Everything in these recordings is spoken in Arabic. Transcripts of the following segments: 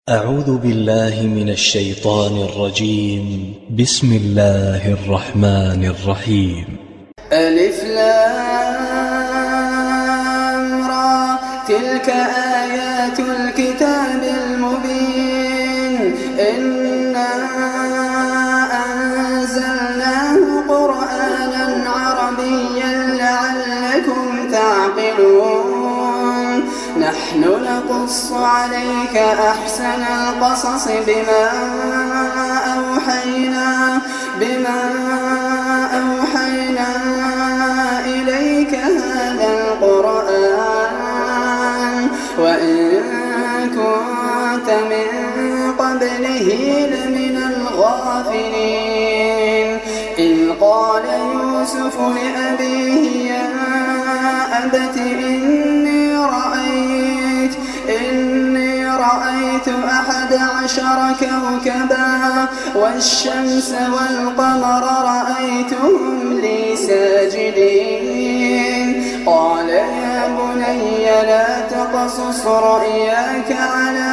أعوذ بالله من الشيطان الرجيم. بسم الله الرحمن الرحيم. ألف لام را، تلك آيات الكتاب المبين. إنا أنزلناه قرآنا عربيا لعلكم تعقلون. نحن نقص عليك أحسن القصص بما أوحينا إليك هذا القرآن وإن كنت من قبله لمن الغافلين. إذ قال يوسف لأبيه يا أبت إني رأيت 11 كوكبا والشمس والقمر رأيتهم لي ساجدين. قال يا بني لا تقصص رؤياك على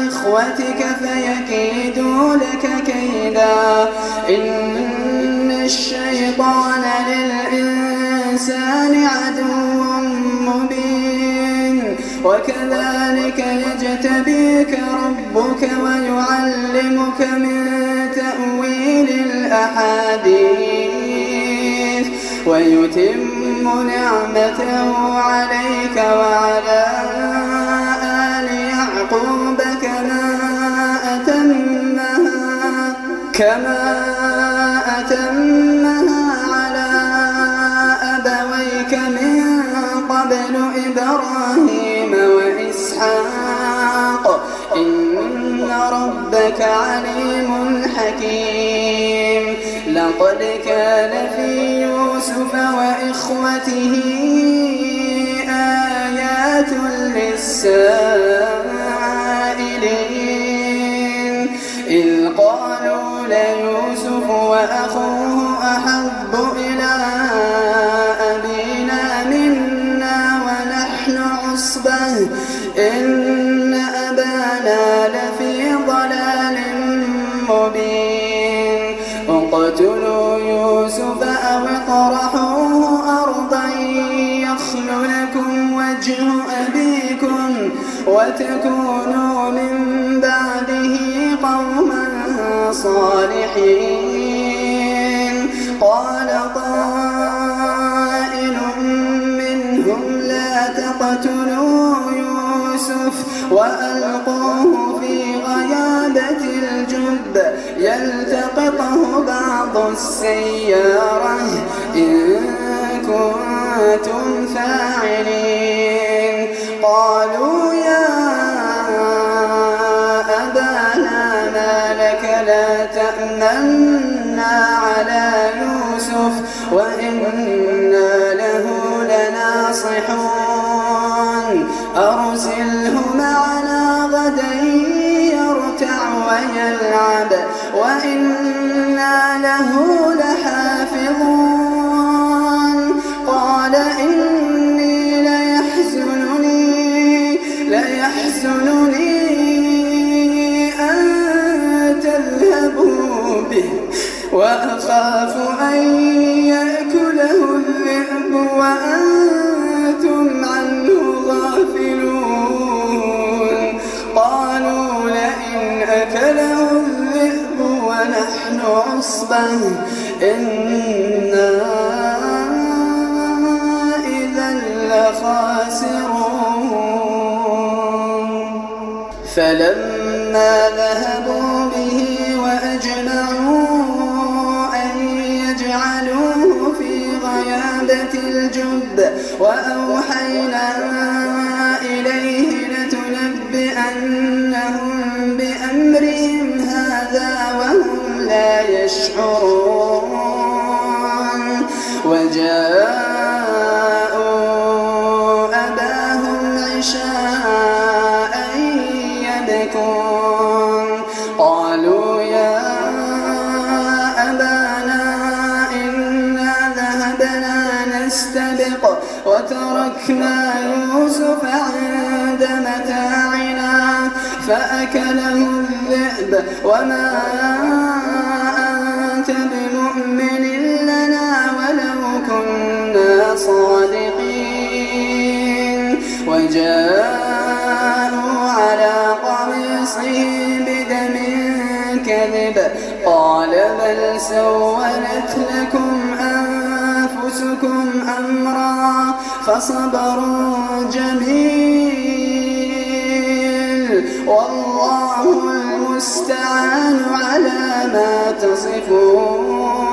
إخوتك فيكيدوا لك كيدا. إن الشيطان للإنسان عدو مبين. وكذلك يجتبيك ربك ويعلمك من تأويل الأحاديث ويتم نعمته عليك وعلى آل يعقوب كما أتمها على أبويك من قبل إبراهيم وإسحاق. إن ربك عليم حكيم. لقد كان في يوسف وإخوته آيات للسائلين. إذ قالوا ليوسف وأخوه أحب إلى أبينا منا ونحن عصبة إن أبانا لفي ضلال مبين. اقتلوا يوسف أو اطرحوه أرضا يخل لكم وجه أبيكم وتكونوا من بعده قوما صالحين. قال قائل منهم لا تقتلوا يوسف وألقوه في غيابة الجب يلتقطه بعض السيارة إن كنتم فاعلين. قالوا يا أبانا ما لك لا تأمنا على يوسف وإنا له لناصحون. أرسله معنا غدا يرتع ويلعب وإنا له لحافظون. قال إني ليحزنني أن تذهبوا به وأخاف أن يأكله الذئب وأنتم عنه غافلون. قالوا لئن أكله الذئب ونحن عصبة إنا إذا لخاسرون. فلما ذهبوا به وأجمعوا أن يجعلوه في غيابة الجب وأوحينا إليه لتنبئنهم بأمرهم هذا وهم لا يشعرون. وجاءوا أباهم عشاء يبكون. قالوا يا أبانا إنا ذهبنا نستبق وتركنا يوسف عند متاعنا فأكله الذئب وما أنت بمؤمن لنا ولو كنا صادقين. وجاءوا على قميصه بدم كذب قال بل سولت لكم أنفسكم أمرا فصبر جميل والله المستعان على ما تصفون.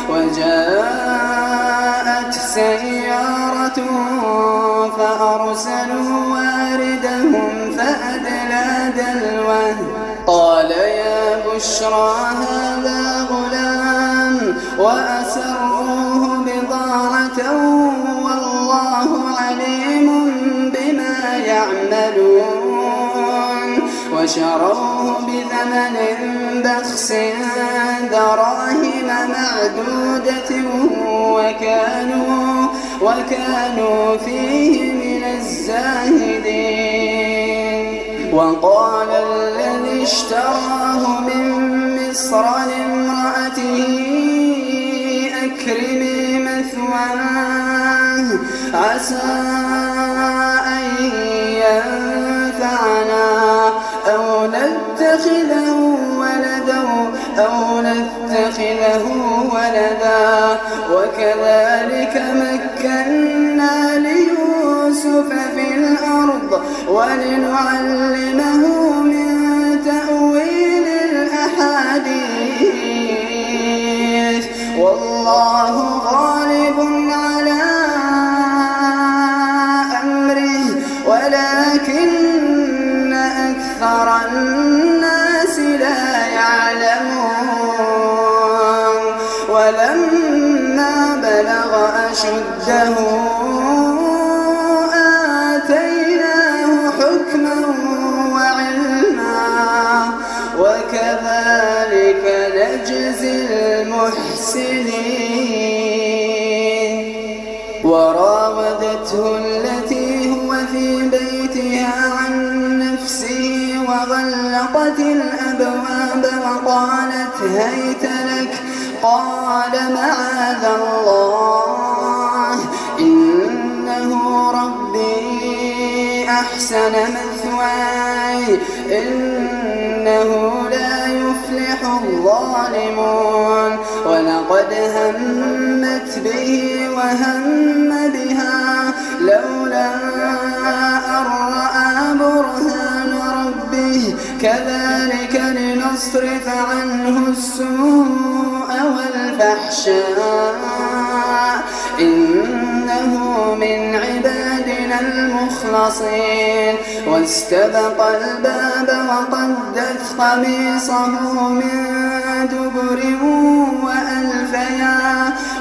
وجاءت سيارة فأرسلوا واردهم فأدلى دلوه قال يا بشرى هذا غلام وأسروه بضاعة والله عليم بما يعملون. وشروه بثمن بخس دراهم معدودة وكانوا فيه من الزاهدين. وقال الذي اشتراه من مصر لامرأته أكرمي مثواه عسى أن ينفعنا أو نتخذه ولدا وكذلك مكنا ليوسف في الأرض ولنعلمه من تأويل الأحاديث والله غالب على أمره ولكن أكثر الناس لا يعلمون. ولما بلغ أشده آتيناه حكما وعلما وكذلك نجزي المحسنين. وراودته التي هو في بيتها عن نفسه وغلقت الأبواب وقالت هيت لك قال معاذ الله إنه ربي أحسن مثواي إنه لا يفلح الظالمون. ولقد همت به وهم بها لولا أن رأى برهان ربه كذلك لنصرف عنه السوء والفحشاء إنه من عبادنا المخلصين. واستبق الباب وقدت قميصه من دبر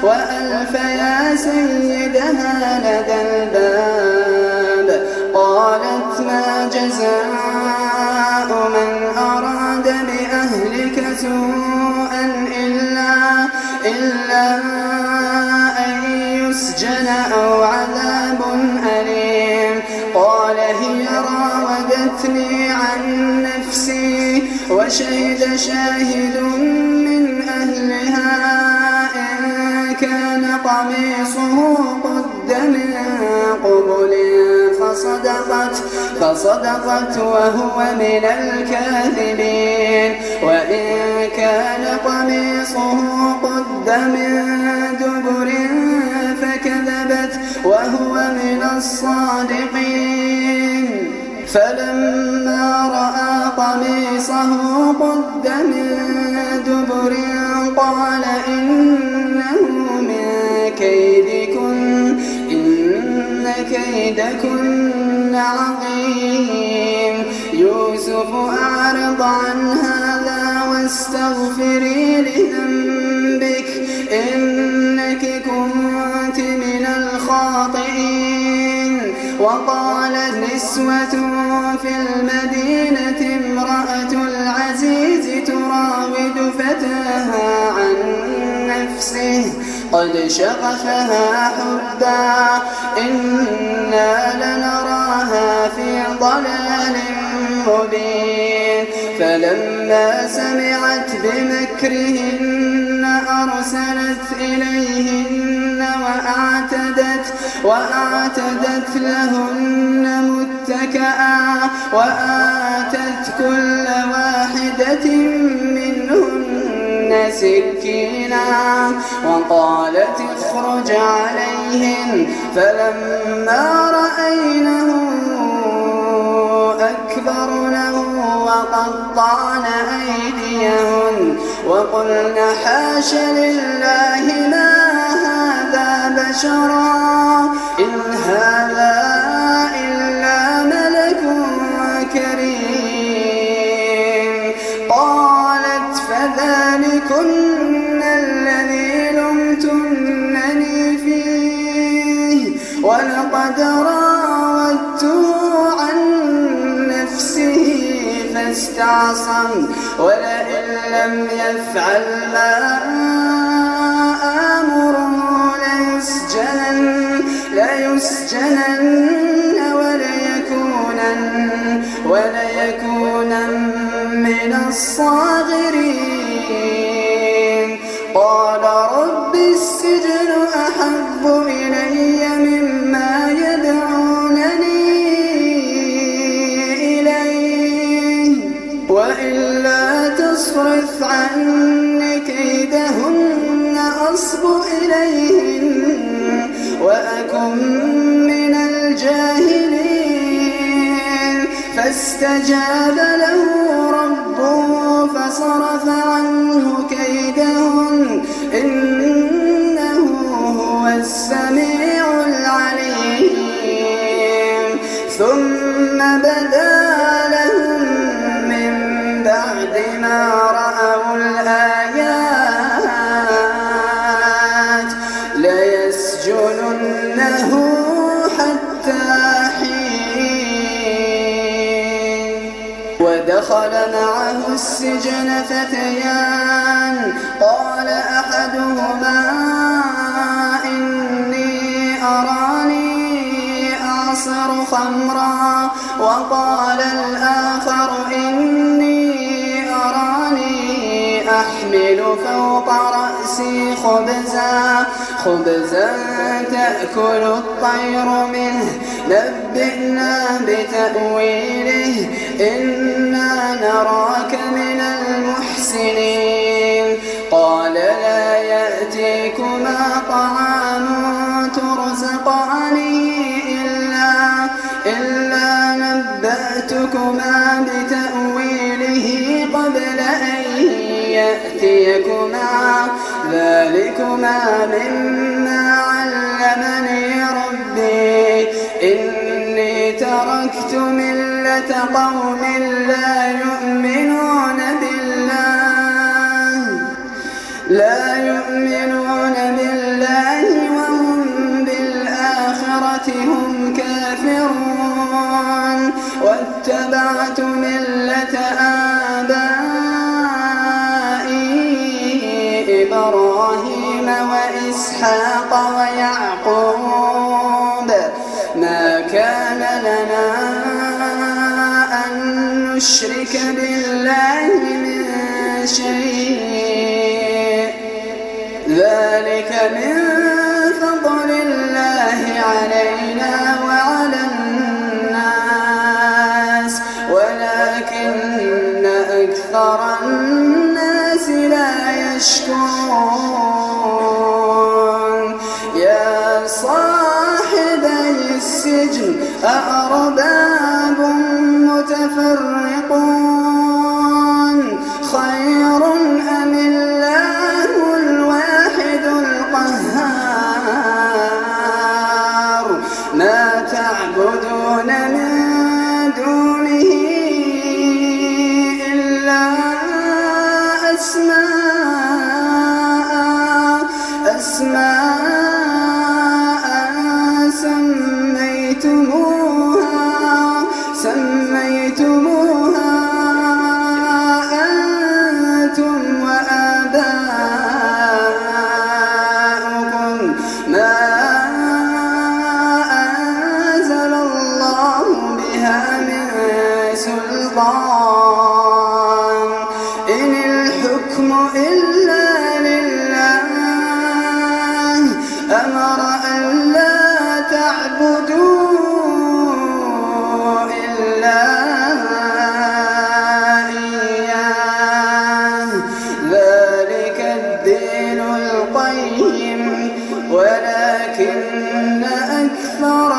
وألف يا سيدها لدى الباب قالت ما جزاء من أراد بأهلك سوءا إلا أن يسجن أو عذاب أليم. قال هي راودتني عن نفسي وشهد شاهد من أهلها إن كان قميصه قد من قبل فصدقت وهو من الكاذبين. وإن كان قميصه قد من دبر فكذبت وهو من الصادقين. فلما رأى قميصه قد من دبر قال إنه من كيدكن إن كيدكن عظيم. يوسف أعرض عن هذا واستغفري لذنبك إنك كنت من الخاطئين. وقالت نسوة في المدينة امرأة العزيز تراود فتاها عن نفسه قد شغفها حبا إنا لنراها في ضلال مبين فلما سمعت بمكرهن أرسلت إليهن وأعتدت لهن متكئا وآتت كل واحدة منهن سكينا وقالت اخرج عليهن فلما رأينه أكبرنه وقطعن أيديهن وقلن حاش لله ما هذا بشرا إن هذا إلا ملك كريم قالت فذلكن الذي لمتنني فيه ولقد راودته عن نفسه فاستعصم ولئن لم يفعل ما آمره ليسجنن وليكونن من الصاغرين قال رب السجن أحب إلي مما يدعونني إليه وإلا تصرف عني كيدهن أصب إليهن وأكن من الجاهلين فاستجاب له ربه فصرف عنه كيدهن إنه هو السميع العليم ثم بدا لهم من بعد ما رأوا الآيات ليسجننه حتى حين ودخل معه السجن فتيان قال أحدهما إني أراني أعصر خمرا وقال الآخر إني أراني أحمل فوق رأسي خبزا تأكل الطير منه نبئنا بتأويله إنا نراك من المحسنين قال لا يأتيكما طعام ترزقانه إلا نبأتكما بتأويله قبل أن يأتيكما ذلكما مما علمني ربي إني تركت ملة قوم لا يؤمنون بالله وهم بالآخرة هم كافرون واتبعت ملة آبائي إبراهيم وإسحاق ويعقوب ما كان لنا أن نشرك بالله من شيء ذلك من فضل الله علينا وعلى الناس ولكن أكثر الناس لا يشكرون يا صاحبي السجن أأرباب متفرقون خير أم الله الواحد القهار ما تعبدون من دونه إلا أسماء سميتموها الشيطان إن الحكم إلا لله أمر أن لا تعبدوا إلا إياه ذلك الدين القيم ولكن أكثر